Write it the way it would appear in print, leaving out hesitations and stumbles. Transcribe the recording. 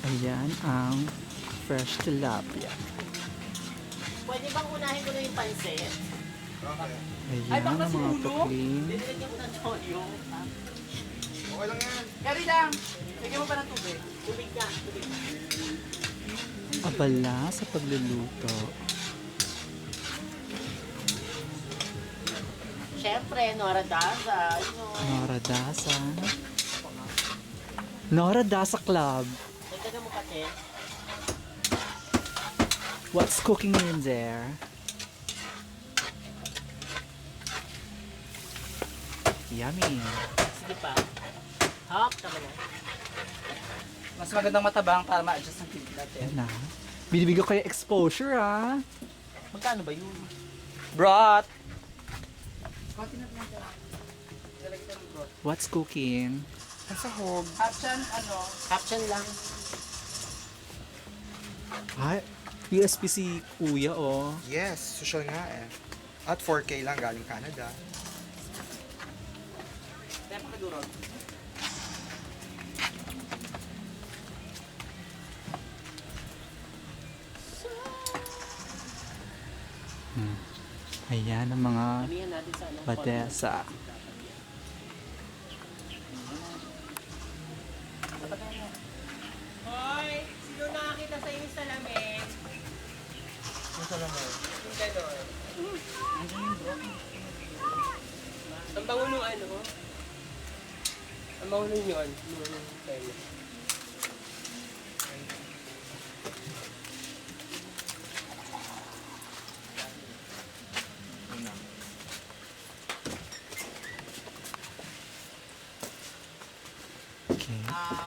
Ayan ang fresh tilapia. Pwede bang unahin ko na yung pansit? Ayan ang mga pakling. Dinilagyan ko ng toyo. Okay lang yan. Kari lang. Lagyan mo pa ng tubig. Tubig na. Tubig na. Abala sa pagluluto. Siyempre, Nora Daza. Nora Dasa. Nora Dasa Club. Nagdagan mo kasi. What's cooking in there? Yummy. Sige pa. Hop, tama na. Mas magandang matabang para ma-adjust ang tibig natin. Yan na. Binibigyan ko yung exposure ah. Magkano ba yun? Broth! Konti na lang dyan. Lalagyan ng broth. What's cooking? Ang sahog. Hapsyan, Caption lang. Ay, USP si Kuya oh. Yes, social nga eh. At 4K lang galing Canada. Kaya pakadurog. Ayan ang mga Amihan natin sa ano. badesa. Hoy! Sino nakakita sa inyo sa lamin? Yung salamin. Yung gano'n. Ang bango nung ano? Ang bango nung yun. Nung pelo. Okay.